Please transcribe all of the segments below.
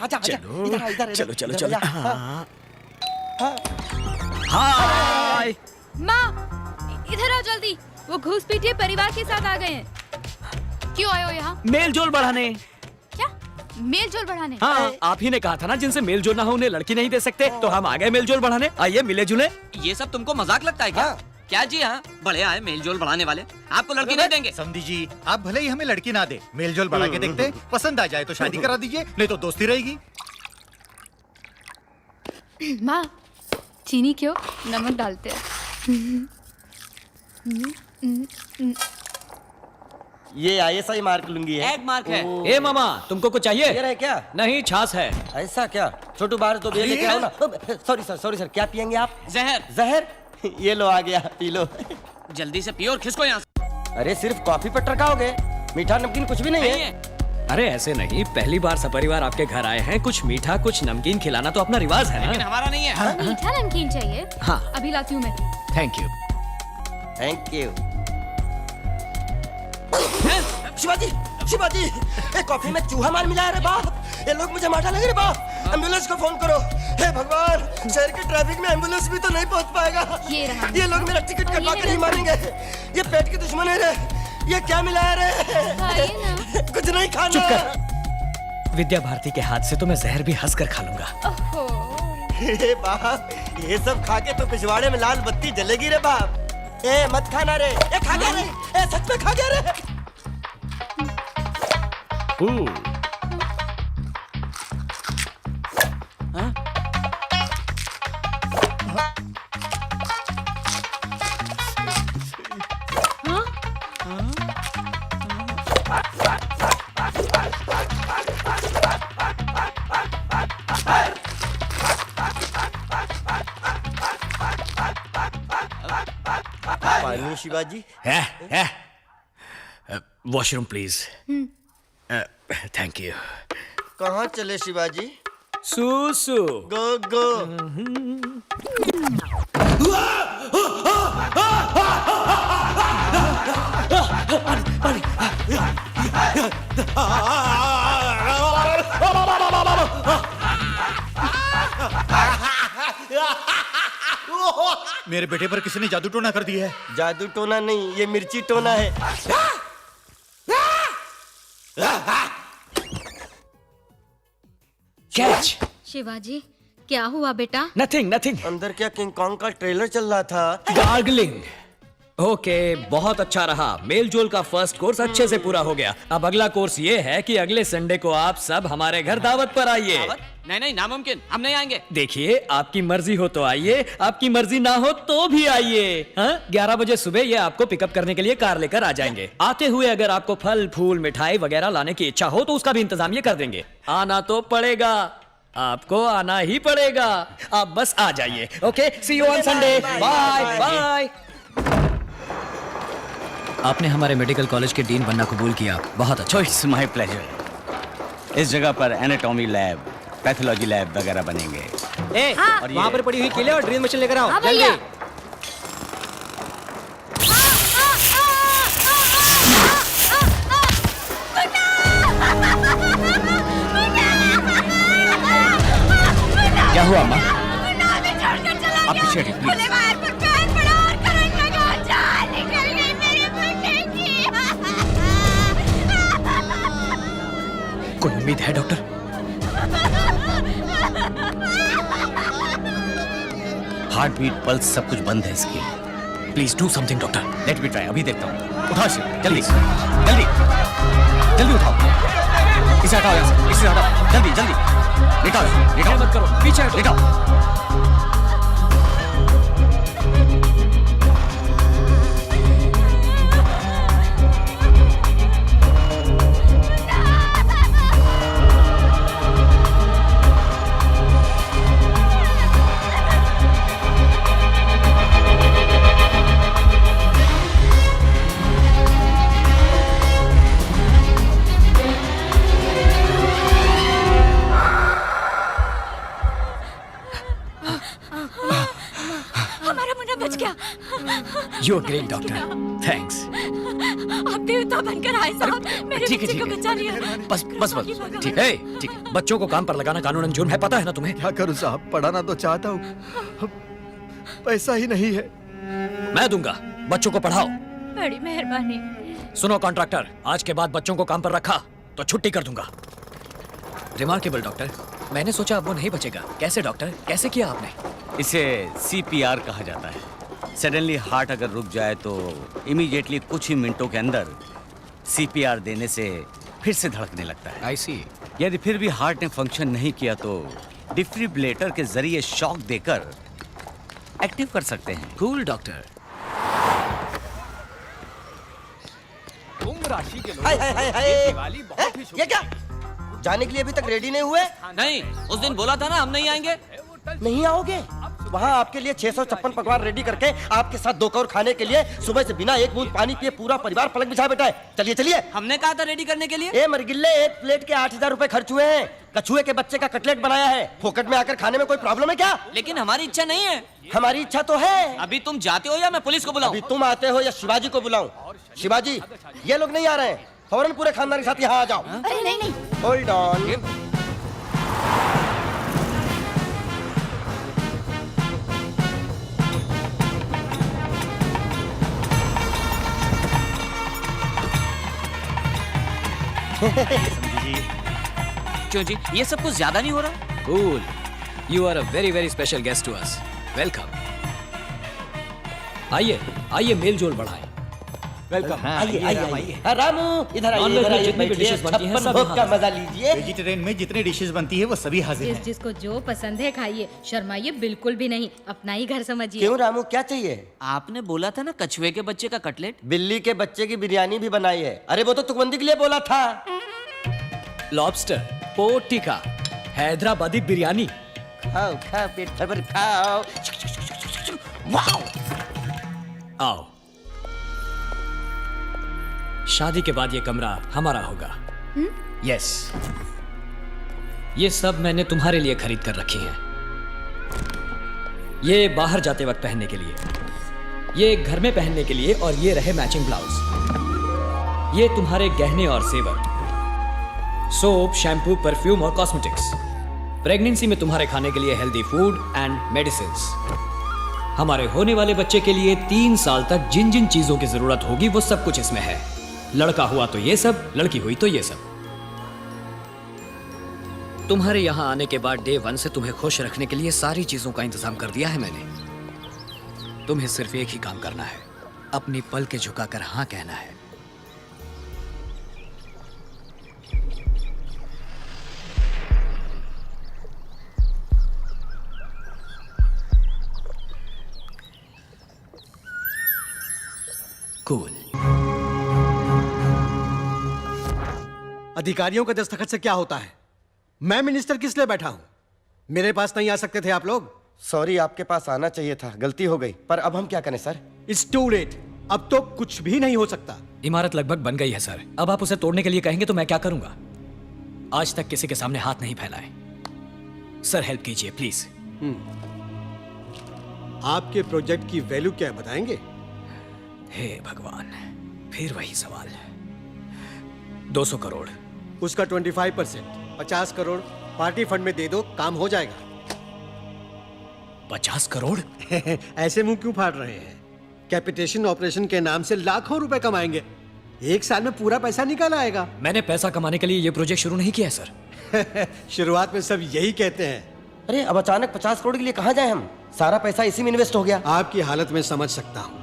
आजा आजा, इधर इधर चलो चलो चलो। हाय माँ, इधर आओ जल्दी। वो घूस-पीटिए परिवार के साथ आ गए हैं। क्यों आए हो यहाँ? मेल जोल बढ़ाने। क्या? मेल जोल बढ़ाने? हाँ, आप ही ने कहा था ना जिनसे मेल जोल ना हो उन्हें लड़की नहीं दे सकते, तो हम आ गए मेल जोल बढ़ाने। आइए मिले जुले। ये सब तुमको मजाक लगता है क्या? क्या जी हाँ, बड़े आए मेल जोल बढ़ाने वाले, आपको लड़की नहीं देंगे। समधी जी, आप भले ही हमें लड़की ना दे, मेल जोल बढ़ा के देखते, पसंद आ जाए तो शादी करा दीजिए, नहीं तो दोस्ती रहेगी। माँ, चीनी क्यों? नमक डालते हैं। ये ISI मार्क लूंगी है। एग मार्क है। ए मामा, तुमको कुछ चाहिए? ये रहे क्या? नहीं, छाछ है। ऐसा क्या? छोटू बाहर तो बियर लेके आओ ना। सॉरी सर, क्या पियेंगे आप? जहर। जहर? ये लो आ गया, पी लो। जल्दी से पियो और खिसको यहाँ से। अरे सिर्फ कॉफी पर टरकाओगे, मीठा नमकीन कुछ भी नहीं है। अरे ऐसे नहीं, पहली बार सपरिवार आपके घर आए हैं, कुछ मीठा कुछ नमकीन खिलाना तो अपना रिवाज है लेकिन ना। हमारा नहीं है। मीठा नमकीन चाहिए? हाँ। अभी लाती हूँ मैं। Thank you. Thank you. Shivaji, Shivaji, A coffee में चूहा मार मिला है रे बाप। ये लोग मुझे मार डालेंगे रे बाप। एम्बुलेंस को फोन करो। हे भगवान, शहर के ट्रैफिक में एम्बुलेंस भी तो नहीं पहुंच पाएगा। ये लोग मेरा टिकट कटवा कर ही मारेंगे। ये पेट के दुश्मन है रे। ये क्या मिला है रे? कुछ नहीं खाना। चुप कर। विद्या भारती के हाथ से तो मैं जहर भी हंस कर खा लूंगा। हे बाप, ये सब खा के तो पिछवाड़े में लाल बत्ती जलेगी रे बाप। ए मत खाना रे। ए खा गया रे। ए सच में खा गया रे। पानी शिवाजी। है। Washroom please. Thank you. कहाँ चले शिवाजी? सूसू। गो गो। मेरे बेटे पर किसी ने जादू टोना कर दिया है। जादू टोना नहीं, ये मिर्ची टोना है। कैच। शिवाजी, क्या हुआ बेटा? Nothing nothing. अंदर क्या किंग कॉन्ग का ट्रेलर चल रहा था? गार्गलिंग। ओके, बहुत अच्छा रहा। मेल जोल का फर्स्ट कोर्स अच्छे से पूरा हो गया। अब अगला कोर्स ये है कि अगले संडे को आप सब हमारे घर दावत पर आइए। नहीं नहीं, नामुमकिन, हम नहीं आएंगे। देखिए, आपकी मर्जी हो तो आइए, आपकी मर्जी ना हो तो भी आइए। 11 बजे सुबह ये आपको पिकअप करने के लिए कार लेकर आ जाएंगे। आते हुए अगर आपको फल फूल मिठाई वगैरह लाने की इच्छा हो तो उसका भी इंतजाम ये कर देंगे। आना तो पड़ेगा, आपको आना ही पड़ेगा। आप बस आ जाइए। Okay, see you on Sunday. Bye bye. आपने हमारे मेडिकल कॉलेज के डीन बनना कबूल किया, बहुत अच्छा। It's my pleasure. इस जगह पर एनाटॉमी लैब, पैथोलॉजी लैब वगैरह बनेंगे। और वहाँ पर पड़ी हुई केले और ड्रिल मशीन लेकर आओ जल्दी। क्या हुआ अम्मा? आप पीछे हटिए, प्लीज। कोई उम्मीद है डॉक्टर? हार्ट बीट, पल्स सब कुछ बंद है इसकी। Please do something doctor. Let me try, अभी देखता हूँ। उठाओ इसे, जल्दी जल्दी जल्दी उठाओ। इसे हटाओ यहाँ से, इसे हटाओ, जल्दी जल्दी। लेटाओ, लेटाओ मत करो, पीछे लेटाओ। You are great doctor, thanks. आप देवता बनकर आए साहब, मेरे ठीक है, बच्चे ठीक को है। बचा लिया। बस बस बस, ठीक है, ठीक है। बच्चों को काम पर लगाना कानूनन जुर्म है, पता है ना तुम्हें? क्या करूं साहब, पढ़ाना तो चाहता हूँ, पैसा ही नहीं है। मैं दूंगा, बच्चों को पढ़ाओ। बड़ी मेहरबानी। सुनो कॉन्ट्रैक्टर, आज के बाद बच्चों को काम पर रखा तो छुट्टी कर दूंगा। रिमार्केबल डॉक्टर, मैंने सोचा अब वो नहीं बचेगा। कैसे डॉक्टर, कैसे किया आपने? इसे CPR कहा जाता है। सडनली हार्ट अगर रुक जाए तो इमीडिएटली कुछ ही मिनटों के अंदर CPR देने से फिर से धड़कने लगता है। आई सी। यदि फिर भी हार्ट ने फंक्शन नहीं किया तो डिफिब्रिलेटर के जरिए शॉक देकर एक्टिव कर सकते हैं। Cool doctor. हाय हाय हाय हाय, ये क्या? जाने के लिए अभी तक रेडी नहीं हुए? नहीं, उस दिन बोला था ना हम नहीं आएंगे। नहीं आओगे? वहाँ आपके लिए 656 पकवान रेडी करके आपके साथ 2 कौर खाने के लिए सुबह से बिना एक बूंद पानी पिए पूरा परिवार पलक बिछा बैठा है। चलिए चलिए। हमने कहा था रेडी करने के लिए। ए मरगिल्ले, एक प्लेट के 8000 रुपए खर्च हुए हैं। कछुए के बच्चे का कटलेट बनाया है, फोकट में आकर खाने में कोई प्रॉब्लम है क्या? लेकिन हमारी इच्छा नहीं है। हमारी इच्छा तो है। अभी तुम जाते हो या मैं पुलिस को बुलाऊं? अभी तुम आते हो या शिवाजी को बुलाऊं? शिवाजी, ये लोग नहीं आ रहे हैं, फौरन पूरे खानदान के साथ यहाँ आ जाओ। अरे नहीं नहीं, होल्ड ऑन। क्यों जी, ये सब कुछ ज्यादा नहीं हो रहा? Cool, you are a very very special guest to us. Welcome. आइए आइए, मेल जोल बढ़ाएं। वेलकम। आइए आइए आइए। रामू इधर आइए, नॉन-वेज इधर में आइए, जितनी भी बैठिए, dishes बनती हैं, छप्पन सब भोग का यहाँ मजा लीजिए। वेजिटेरियन में जितनी डिशेस बनती है वो सभी हाजिर जिस हैं। जिसको जो पसंद है खाइए, शर्माइए बिल्कुल भी नहीं, अपना ही घर समझिए। क्यों रामू, क्या चाहिए? आपने बोला था ना कछुए के बच्चे का कटलेट। बिल्ली के बच्चे की बिरयानी भी बनाई है। अरे वो तो तुकबंदी के लिए बोला था। Lobster, pork tikka, Hyderabadi biryani. खाओ खाओ, पेट भर भर खाओ। वाओ। आओ। शादी के बाद ये कमरा हमारा होगा। यस, ये सब मैंने तुम्हारे लिए खरीद कर रखी हैं। ये बाहर जाते वक्त पहनने के लिए, ये घर में पहनने के लिए, और ये रहे मैचिंग ब्लाउज। ये तुम्हारे गहने और सेवर, सोप, शैम्पू, परफ्यूम और कॉस्मेटिक्स। प्रेगनेंसी में तुम्हारे खाने के लिए हेल्दी फूड एंड मेडिसिन्स। हमारे होने वाले बच्चे के लिए 3 साल तक जिन जिन चीजों की जरूरत होगी वो सब कुछ इसमें है। लड़का हुआ तो ये सब, लड़की हुई तो ये सब। तुम्हारे यहां आने के बाद डे 1 से तुम्हें खुश रखने के लिए सारी चीजों का इंतजाम कर दिया है मैंने। तुम्हें सिर्फ एक ही काम करना है, अपनी पल के झुकाकर हाँ कहना है। कूल। अधिकारियों के दस्तखत से क्या होता है? मैं मिनिस्टर किस लिए बैठा हूं? मेरे पास नहीं आ सकते थे आप लोग? सॉरी, आपके पास आना चाहिए था, गलती हो गई। पर अब हम क्या करें सर? It's to late. अब तो कुछ भी नहीं हो सकता। इमारत लगभग बन गई है सर। अब आप उसे तोड़ने के लिए कहेंगे तो मैं क्या करूंगा? आज तक किसी के सामने हाथ नहीं फैलाए। सर हेल्प कीजिए प्लीज। आपके प्रोजेक्ट की वैल्यू क्या है बताएंगे? हे भगवान, फिर वही सवाल। 200 करोड़। उसका 25%, 50 करोड़ पार्टी फंड में दे दो, काम हो जाएगा। 50 करोड़? ऐसे मुंह क्यों फाड़ रहे हैं? कैपिटेशन ऑपरेशन के नाम से लाखों रुपए कमाएंगे। 1 साल में पूरा पैसा निकल आएगा। मैंने पैसा कमाने के लिए ये प्रोजेक्ट शुरू नहीं किया है सर। शुरुआत में सब यही कहते हैं। अरे अब अचानक 50 करोड़ के लिए कहाँ जाए हम? सारा पैसा इसी में इन्वेस्ट हो गया। आपकी हालत में समझ सकता हूँ।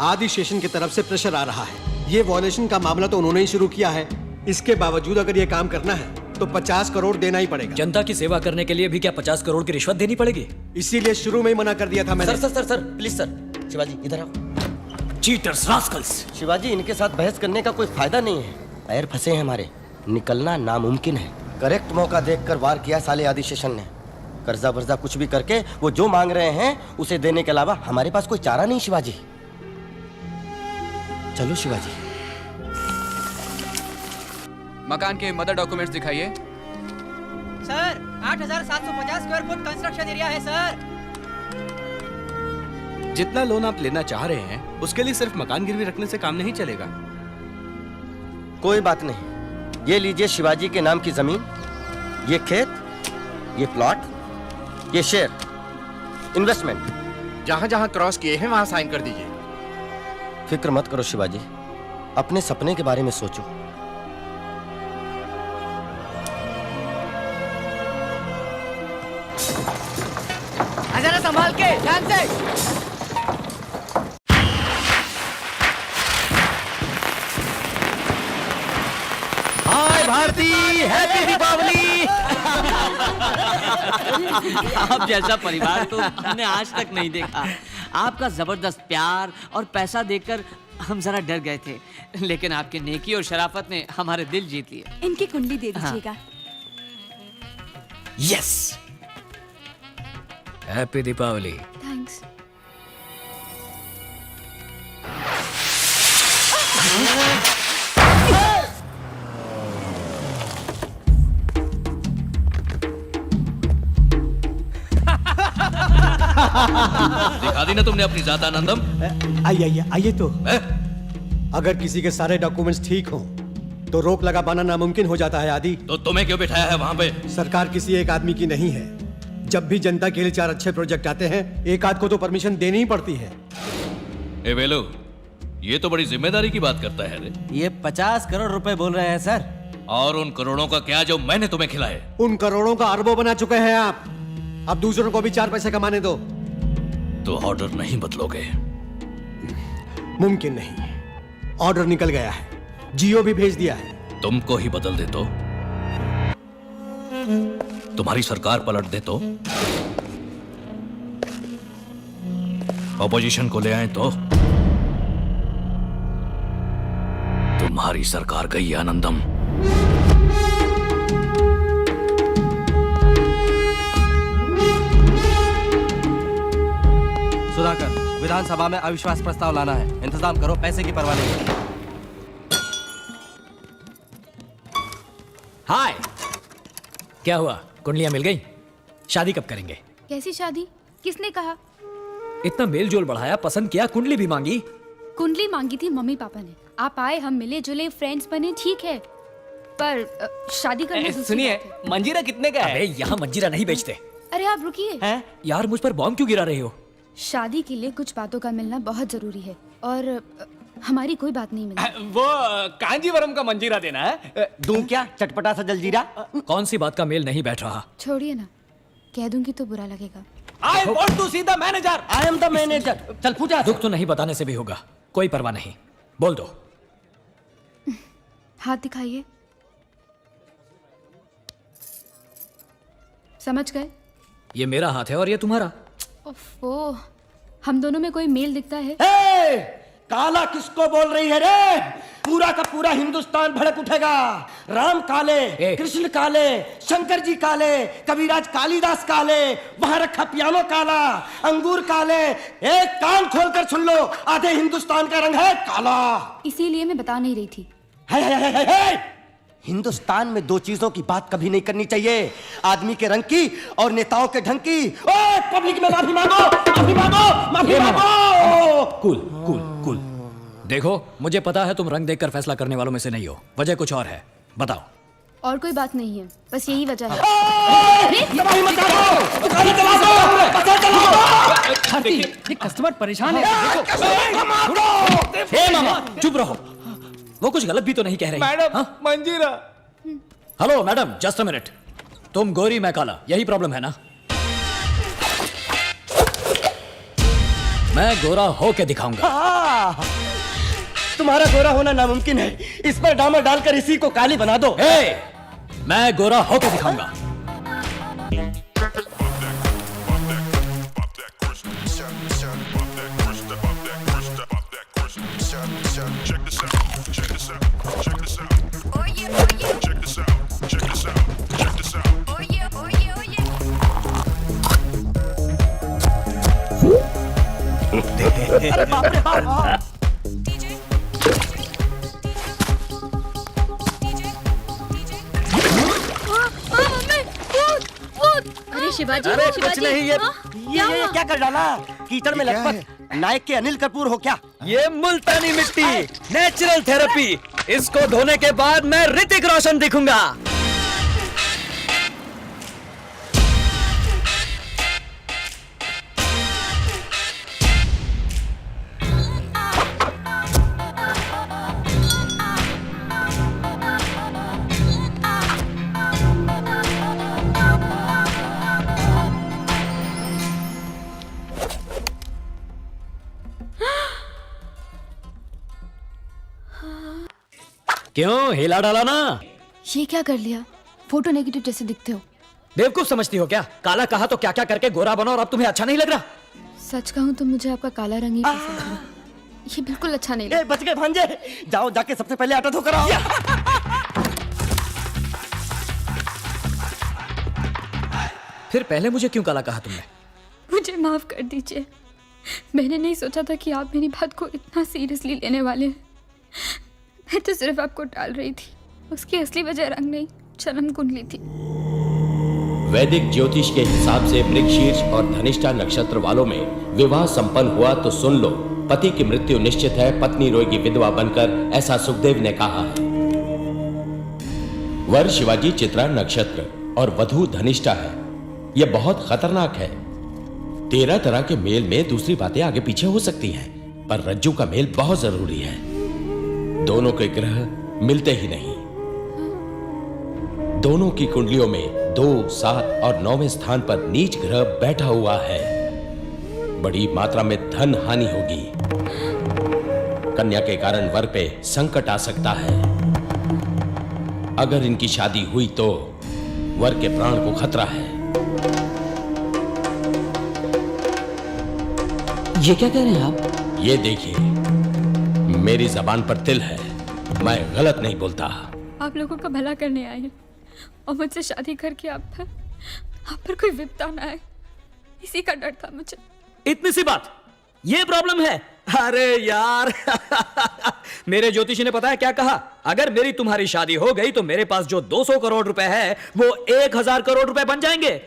आदि स्टेशन की तरफ से प्रेशर आ रहा है। ये वॉल्यूशन का मामला तो उन्होंने ही शुरू किया है। इसके बावजूद अगर ये काम करना है तो 50 करोड़ देना ही पड़ेगा। जनता की सेवा करने के लिए भी क्या 50 करोड़ की रिश्वत देनी पड़ेगी? इसीलिए शुरू में ही मना कर दिया था मैंने। Sir sir sir sir please sir, Shivaji इधर आओ। Cheaters, Rascals. शिवाजी, इनके साथ बहस करने का कोई फायदा नहीं है। पैर फंसे हैं हमारे, निकलना नामुमकिन है। करेक्ट मौका देखकर वार किया साले आदि स्टेशन ने। कर्जा वर्जा कुछ भी करके वो जो मांग रहे हैं उसे देने के अलावा हमारे पास कोई चारा नहीं। शिवाजी चलो शिवाजी। मकान के मदर डॉक्यूमेंट्स दिखाइए। Sir 8750 square foot construction area है सर। जितना लोन आप लेना चाह रहे हैं उसके लिए सिर्फ मकान गिरवी रखने से काम नहीं चलेगा। कोई बात नहीं, ये लीजिए शिवाजी के नाम की जमीन, ये खेत, ये प्लॉट, ये शेयर, इन्वेस्टमेंट। जहां जहां क्रॉस किए हैं वहां साइन कर दीजिए। फिक्र मत करो शिवाजी, अपने सपने के बारे में सोचो। जरा संभाल के, ध्यान से। हाय भारती, हैप्पी दीपावली। आप जैसा परिवार तो हमने आज तक नहीं देखा। आपका जबरदस्त प्यार और पैसा देखकर हम जरा डर गए थे, लेकिन आपकी नेकी और शराफत ने हमारे दिल जीत लिए। इनकी कुंडली दे दीजिएगा। Yes, happy Deepavali. थैंक्स। दिखा दी ना तुमने अपनी जात आनंदम। आइए तो। अगर किसी के सारे डॉक्यूमेंट्स ठीक हों तो रोक लगा पाना नामुमकिन हो जाता है आदि। तो तुम्हें क्यों बिठाया है वहां पे? सरकार किसी एक आदमी की नहीं है। जब भी जनता के लिए 4 अच्छे प्रोजेक्ट आते हैं, एक आध को तो परमिशन देनी ही पड़ती है। ए वेलो, ये तो बड़ी जिम्मेदारी की बात करता है रे। ये 50 करोड़ रुपए बोल रहे हैं सर। और उन करोड़ों का क्या जो मैंने तुम्हें खिलाए? उन करोड़ों का अरबों बना चुके हैं आप। अब दूसरों को भी 4 पैसे कमाने दो। तो ऑर्डर नहीं बदलोगे? मुमकिन नहीं, ऑर्डर निकल गया है, जियो भी भेज दिया है। तुमको ही बदल दे तो? तुम्हारी सरकार पलट दे तो? ऑपोजिशन को ले आए तो? तुम्हारी सरकार गई आनंदम। सुधाकर, विधानसभा में अविश्वास प्रस्ताव लाना है। इंतजाम करो, पैसे की परवाह नहीं। हाय, क्या हुआ? कुंडलियां मिल गई? शादी कब करेंगे? कैसी शादी? किसने कहा? इतना मेल जोल बढ़ाया, पसंद किया, कुंडली भी मांगी। कुंडली मांगी थी मम्मी पापा ने। आप आए, हम मिले जुले, फ्रेंड्स बने, ठीक है, पर शादी करना दूसरी सुनिए, बात है। मंजीरा कितने का है? अबे यहाँ मंजीरा नहीं बेचते। अरे आप रुकिए। यार मुझ पर बॉम्ब क्यों गिरा रहे हो? शादी के लिए कुछ बातों का मिलना बहुत जरूरी है, और हमारी कोई बात नहीं मिली। वो कांजीवरम का मंजीरा देना है। दूं क्या चटपटा सा जलजीरा? कौन सी बात का मेल नहीं बैठ रहा? छोड़िए ना, कह दूंगी तो बुरा लगेगा। I want to see the manager. I am the manager. चल पूजा। दुख तो नहीं बताने से भी होगा, कोई परवाह नहीं, बोल दो। हाथ दिखाइए। समझ गए? ये मेरा हाथ है और ये तुम्हारा। ओफो, हम दोनों में कोई मेल दिखता है? काला किसको बोल रही है रे? पूरा का पूरा हिंदुस्तान भड़क उठेगा। राम काले, कृष्ण काले, शंकर जी काले, कबीराज कालिदास काले, वहां रखा पियानो काला, अंगूर काले। एक कान खोलकर सुन लो, आधे हिंदुस्तान का रंग है काला। इसीलिए मैं बता नहीं रही थी। है। हिंदुस्तान में 2 चीजों की बात कभी नहीं करनी चाहिए, आदमी के रंग की और नेताओं के ढंग की। ओए पब्लिक में माफी मांगो, माफी मांगो, माफी मांगो। Cool cool cool. देखो, मुझे पता है तुम रंग देखकर फैसला करने वालों में से नहीं हो, वजह कुछ और है, बताओ। और कोई बात नहीं है, बस यही वजह है। कस्टमर परेशान है। मामा चुप रहो, वो कुछ गलत भी तो नहीं कह रही। मैडम, मंजीरा। Hello madam, just a minute. तुम गोरी मैं काला, यही प्रॉब्लम है ना? मैं गोरा होके दिखाऊंगा। तुम्हारा गोरा होना नामुमकिन है, इस पर डामर डालकर इसी को काली बना दो। मैं गोरा होके दिखाऊंगा। अरे बाप रे बाप। अरे शिवाजी, अरे शिवाजी, कुछ नहीं, ये क्या कर डाला? कीचड़ में लटपट। नायक के अनिल कपूर हो क्या? ये मुल्तानी मिट्टी, नेचुरल थेरेपी। इसको धोने के बाद मैं ऋतिक रोशन दिखूंगा। क्यों हिला डाला ना? ये क्या कर लिया? फोटो नेगेटिव जैसे दिखते हो। बेवकूफ समझती हो क्या? काला कहा तो क्या क्या करके गोरा बना और अब तुम्हें अच्छा नहीं लग रहा? सच कहूँ तो मुझे आपका काला रंग ही पसंद है। ये बिल्कुल अच्छा नहीं लगता। बच गए भांजे, जाओ जाके सबसे पहले आटा धोकर आओ। फिर पहले मुझे क्यों काला कहा तुमने? मुझे माफ कर दीजिए, मैंने नहीं सोचा था कि आप मेरी बात को इतना सीरियसली लेने वाले हैं। मैं तो सिर्फ आपको टाल रही थी, उसकी असली वजह रंग नहीं, जन्म कुंडली थी। वैदिक ज्योतिष के हिसाब से मृगशीर्ष और धनिष्ठा नक्षत्र वालों में विवाह संपन्न हुआ तो सुन लो, पति की मृत्यु निश्चित है, पत्नी रोएगी विधवा बनकर, ऐसा सुखदेव ने कहा है। वर शिवाजी चित्रा नक्षत्र और वधु धनिष्ठा है। यह बहुत खतरनाक है। 13 तरह के मेल में दूसरी बातें आगे पीछे हो सकती हैं, पर रज्जू का मेल बहुत जरूरी है। दोनों के ग्रह मिलते ही नहीं। दोनों की कुंडलियों में 2, 7 और 9वें स्थान पर नीच ग्रह बैठा हुआ है। बड़ी मात्रा में धन हानि होगी। कन्या के कारण वर पे संकट आ सकता है। अगर इनकी शादी हुई तो वर के प्राण को खतरा है। ये क्या कह रहे हैं आप? ये देखिए, मेरी जबान पर तिल है, मैं गलत नहीं बोलता। आप लोगों का भला करने आए हैं और मुझसे शादी करके आप पर कोई विपदा ना आए, इसी का डर था मुझे। इतनी सी बात, ये प्रॉब्लम है? अरे यार मेरे ज्योतिषी ने पता है क्या कहा? अगर मेरी तुम्हारी शादी हो गई तो मेरे पास जो 200 करोड़ रुपए है वो 1000 करोड़ रुपए बन जाएंगे।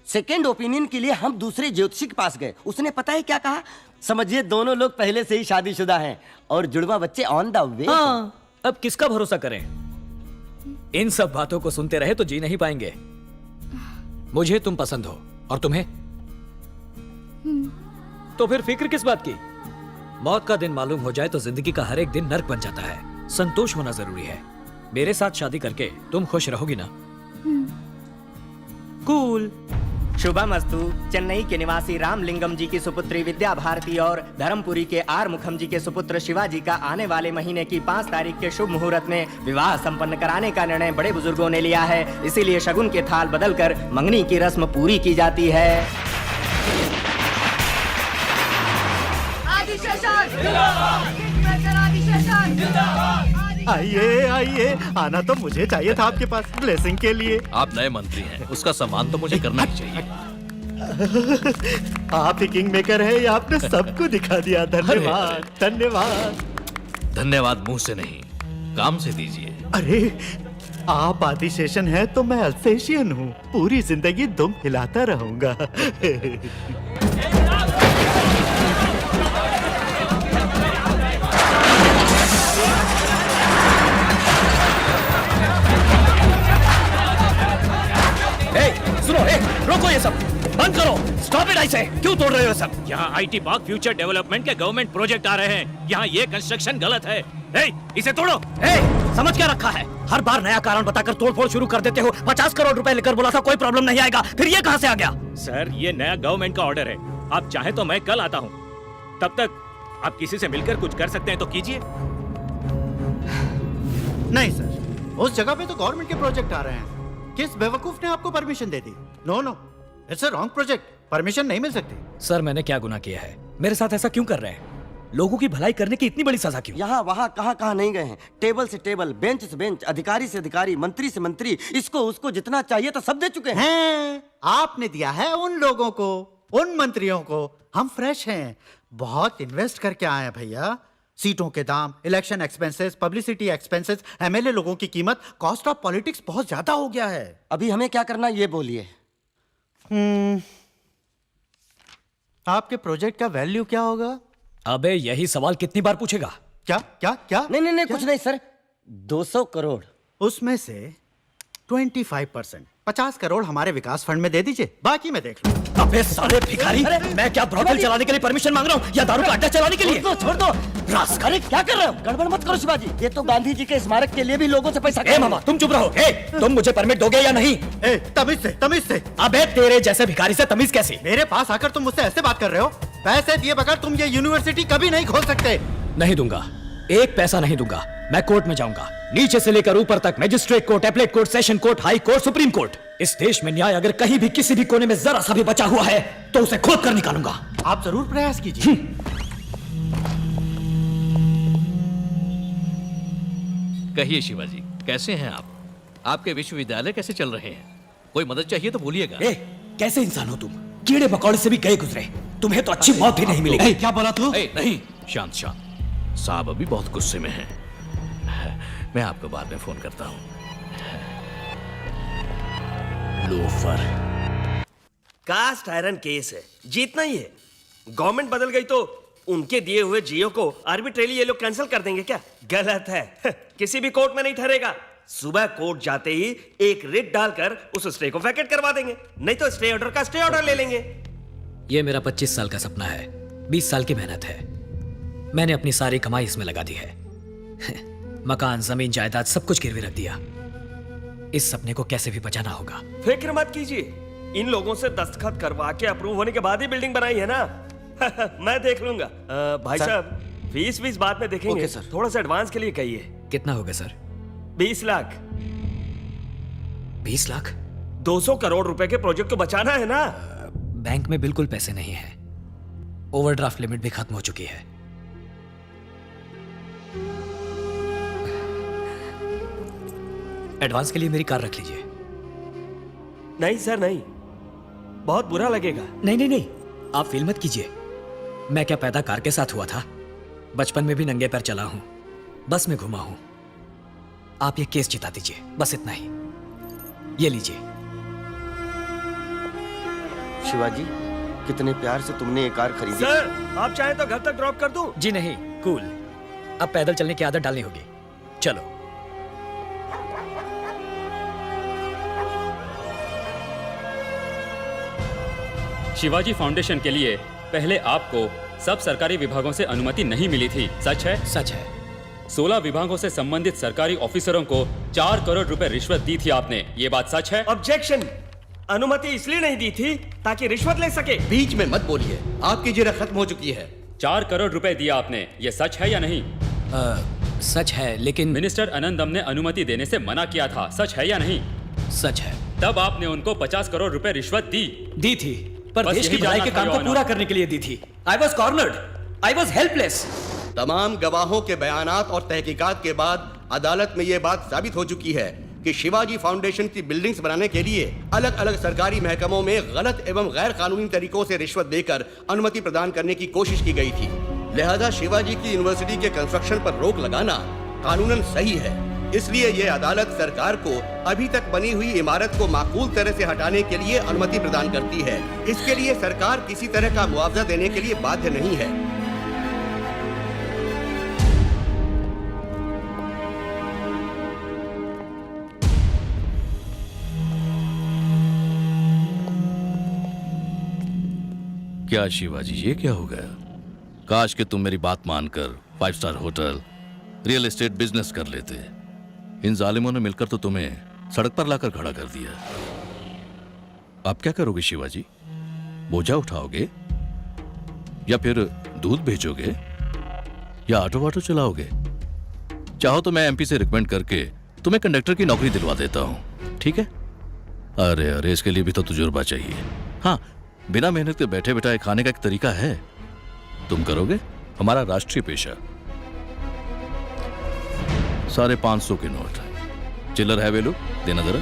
सेकेंड ओपिनियन के लिए हम दूसरे ज्योतिषी के पास गए, उसने पता है क्या कहा? समझिए दोनों लोग पहले से ही शादीशुदा हैं और जुड़वा बच्चे ऑन द वे। हाँ, अब किसका भरोसा करें? इन सब बातों को सुनते रहे तो जी नहीं पाएंगे। मुझे तुम पसंद हो और तुम्हें, तो फिर फिक्र किस बात की? मौत का दिन मालूम हो जाए तो जिंदगी का हर एक दिन नर्क बन जाता है। संतोष होना जरूरी है। मेरे साथ शादी करके तुम खुश रहोगी ना? कूल। शुभमस्तु। चेन्नई के निवासी रामलिंगम जी की सुपुत्री विद्या भारती और धर्मपुरी के आर मुखम जी के सुपुत्र शिवाजी का आने वाले महीने की 5 तारीख के शुभ मुहूर्त में विवाह संपन्न कराने का निर्णय बड़े बुजुर्गों ने लिया है। इसीलिए शगुन के थाल बदलकर मंगनी की रस्म पूरी की जाती है। आइए आइए, आना तो मुझे चाहिए था आपके पास ब्लेसिंग के लिए। आप नए मंत्री हैं, उसका सम्मान तो मुझे करना ही चाहिए। आप ही किंग मेकर है, ये आपने सबको दिखा दिया। धन्यवाद धन्यवाद। धन्यवाद मुंह से नहीं, काम से दीजिए। अरे आप आदिशेषन हैं तो मैं अल्सेशियन हूँ, पूरी जिंदगी दुम हिलाता रहूंगा। सुनो, रोको ये सब, बंद करो, स्टॉप इट। ऐसे क्यों तोड़ रहे हो सब? यहाँ आईटी पार्क फ्यूचर डेवलपमेंट के गवर्नमेंट प्रोजेक्ट आ रहे हैं। यहाँ ये कंस्ट्रक्शन गलत है। इसे तोड़ो। समझ क्या रखा है? हर बार नया कारण बताकर तोड़फोड़ शुरू कर देते हो। 50 करोड़ रुपए लेकर बोला था कोई प्रॉब्लम नहीं आएगा, फिर ये कहां से आ गया? सर, ये नया गवर्नमेंट का ऑर्डर है। आप चाहे तो मैं कल आता हूँ, तब तक आप किसी से मिलकर कुछ कर सकते हैं तो कीजिए। नहीं सर, उस जगह पे तो गवर्नमेंट के प्रोजेक्ट आ रहे हैं। किस बेवकूफ ने आपको परमिशन दे दी? No no, it's a wrong project, permission नहीं मिल सकती। सर, मैंने क्या गुनाह किया है? मेरे साथ ऐसा क्यों कर रहे हैं? लोगों की भलाई करने की इतनी बड़ी सजा क्यों? यहाँ वहाँ कहाँ नहीं गए हैं। टेबल से टेबल, बेंच से बेंच, अधिकारी से अधिकारी, मंत्री से मंत्री, इसको उसको जितना चाहिए था सब दे चुके हैं। आपने दिया है उन लोगों को, उन मंत्रियों को। हम फ्रेश हैं, बहुत इन्वेस्ट करके आए हैं भैया। सीटों के दाम, election expenses, publicity expenses, MLA लोगों की कीमत, कॉस्ट ऑफ पॉलिटिक्स बहुत ज्यादा हो गया है। अभी हमें क्या करना ये बोलिए। आपके प्रोजेक्ट का वैल्यू क्या होगा? अबे यही सवाल कितनी बार पूछेगा? क्या क्या क्या? नहीं कुछ नहीं सर, 200 करोड़। उसमें से 25%, 50 करोड़ हमारे विकास फंड में दे दीजिए, बाकी मैं देख लूँ। अबे साले भिखारी, मैं क्या ब्रॉथल चलाने के लिए परमिशन मांग रहा हूँ या दारू का अड्डा चलाने के लिए? छोड़ दो रास्कल, अरे क्या कर रहे हो? गड़बड़ मत करो शिवाजी, ये तो गांधी जी के स्मारक के लिए भी लोगों से पैसा। ए मामा तुम चुप रहो। तुम मुझे परमिट दोगे या नहीं? तमीज से। अबे तेरे जैसे भिखारी से तमीज कैसी? मेरे पास आकर तुम मुझसे ऐसे बात कर रहे हो? पैसे दिए बगैर तुम ये यूनिवर्सिटी कभी नहीं खोल सकते। नहीं दूंगा, एक पैसा नहीं दूंगा। मैं कोर्ट में जाऊंगा, नीचे से लेकर ऊपर तक, magistrate court, appellate court, session court, high court, supreme court. इस देश में न्याय अगर कहीं भी किसी भी कोने में जरा सा भी बचा हुआ है तो उसे खोद कर निकालूंगा। आप जरूर प्रयास कीजिए। कहिए शिवाजी, कैसे हैं आप? आपके विश्वविद्यालय कैसे चल रहे हैं? कोई मदद चाहिए तो बोलिएगा। कैसे इंसान हो तुम? कीड़े मकोड़े से भी गए गुजरे, तुम्हें तो अच्छी मौत भी नहीं मिलेगी। क्या बोला तू? नहीं, शांत शांत। साहब अभी बहुत गुस्से में हैं। मैं आपको बाद में फोन करता हूँ। लोफर। कास्ट आयरन केस है, जीतना ही है। गवर्नमेंट बदल गई तो उनके दिए हुए जियो को आर्बिट्रेली ये लोग कैंसिल कर देंगे क्या? गलत है। किसी भी कोर्ट में नहीं ठहरेगा। सुबह कोर्ट जाते ही एक रिट डालकर उस स्टे को वैकेट करवा देंगे, नहीं तो स्टे ऑर्डर का स्टे ऑर्डर ले लेंगे। ये मेरा 25 साल का सपना है, 20 साल की मेहनत है। मैंने अपनी सारी कमाई इसमें लगा दी है। मकान, जमीन, जायदाद सब कुछ गिरवी रख दिया। इस सपने को कैसे भी बचाना होगा। फिक्र मत कीजिए, इन लोगों से दस्तखत करवा के अप्रूव होने के बाद ही बिल्डिंग बनाई है ना। मैं देख लूंगा। भाई साहब, फीस बाद में देखेंगे। Okay sir. थोड़ा सा एडवांस के लिए कहिए। कितना होगा सर? 20 लाख। 20 लाख? 200 करोड़ रुपए के प्रोजेक्ट को बचाना है ना। बैंक में बिल्कुल पैसे नहीं है, ओवरड्राफ्ट लिमिट भी खत्म हो चुकी है। एडवांस के लिए मेरी कार रख लीजिए। नहीं सर नहीं, बहुत बुरा लगेगा। नहीं, आप फील मत कीजिए। मैं क्या पैदा कार के साथ हुआ था? बचपन में भी नंगे पैर चला हूं, बस में घुमा हूं। आप ये केस जिता दीजिए, बस इतना ही। ये लीजिए। शिवाजी, कितने प्यार से तुमने ये कार खरीदी। सर, आप चाहें तो घर तक ड्रॉप कर दूं? जी नहीं, कूल। अब पैदल चलने की आदत डालनी होगी। चलो। शिवाजी फाउंडेशन के लिए पहले आपको सब सरकारी विभागों से अनुमति नहीं मिली थी, सच है? सच है। 16 विभागों से संबंधित सरकारी ऑफिसरों को 4 करोड़ रुपए रिश्वत दी थी आपने, ये बात सच है? ऑब्जेक्शन। अनुमति इसलिए नहीं दी थी ताकि रिश्वत ले सके। बीच में मत बोलिए, आपकी जिरह खत्म हो चुकी है। 4 करोड़ रुपए दिया आपने, ये सच है या नहीं? सच है, लेकिन मिनिस्टर अनंदम ने अनुमति देने से मना किया था, सच है या नहीं? सच है। तब आपने उनको 50 करोड़ रुपए रिश्वत दी थी, पर देश की भलाई के काम को पूरा करने के लिए दी थी। I was cornered, I was helpless। तमाम गवाहों के बयानात और तहकीकात के बाद अदालत में ये बात साबित हो चुकी है कि शिवाजी फाउंडेशन की बिल्डिंग्स बनाने के लिए अलग अलग सरकारी महकमों में गलत एवं गैर कानूनी तरीकों से रिश्वत देकर अनुमति प्रदान करने की कोशिश की गई थी। लिहाजा शिवाजी की यूनिवर्सिटी के कंस्ट्रक्शन पर रोक लगाना कानूनन सही है। इसलिए ये अदालत सरकार को अभी तक बनी हुई इमारत को माकूल तरह से हटाने के लिए अनुमति प्रदान करती है। इसके लिए सरकार किसी तरह का मुआवजा देने के लिए बाध्य नहीं है। क्या शिवाजी, ये क्या हो गया? काश कि तुम मेरी बात मानकर 5 star hotel, real estate business कर लेते। इन जालिमों ने मिलकर तो तुम्हें सड़क पर लाकर खड़ा कर दिया। अब क्या करोगे शिवाजी? बोझा उठाओगे या फिर दूध बेचोगे या ऑटो वाटो चलाओगे? चाहो तो मैं एमपी से रिकमेंड करके तुम्हें कंडक्टर की नौकरी दिलवा देता हूं, ठीक है? अरे इसके लिए भी तो तजुर्बा चाहिए। हाँ, बिना मेहनत के बैठे बैठाए खाने का एक तरीका है, तुम करोगे? हमारा राष्ट्रीय पेशा। सारे 500 के नोट, चिल्लर है वेलू, देना जरा।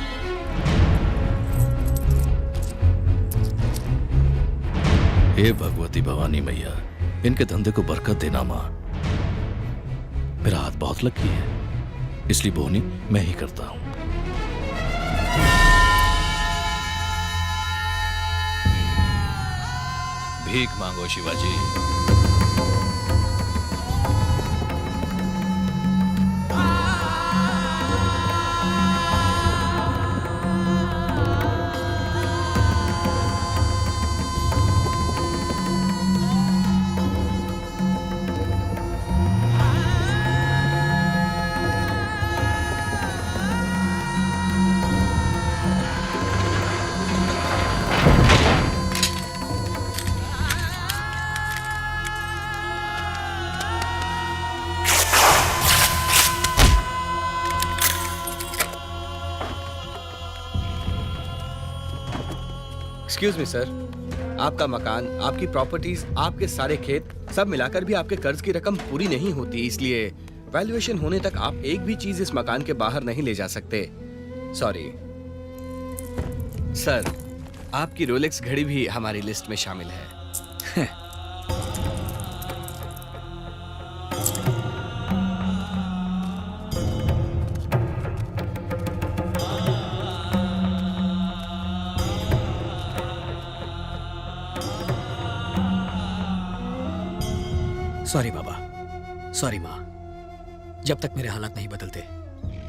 हे भगवती भवानी मैया, इनके धंधे को बरकत देना मां। मेरा हाथ बहुत लकी है, इसलिए बोनी मैं ही करता हूं। भीख मांगो शिवाजी। एक्सक्यूज मी सर, आपका मकान, आपकी प्रॉपर्टीज, आपके सारे खेत सब मिलाकर भी आपके कर्ज की रकम पूरी नहीं होती, इसलिए वैल्यूएशन होने तक आप एक भी चीज इस मकान के बाहर नहीं ले जा सकते। सॉरी सर, आपकी रोलेक्स घड़ी भी हमारी लिस्ट में शामिल है। सॉरी बाबा, सॉरी माँ। जब तक मेरे हालात नहीं बदलते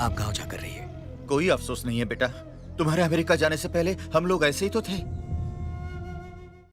आप गांव जाकर रहिए। कोई अफसोस नहीं है बेटा, तुम्हारे अमेरिका जाने से पहले हम लोग ऐसे ही तो थे।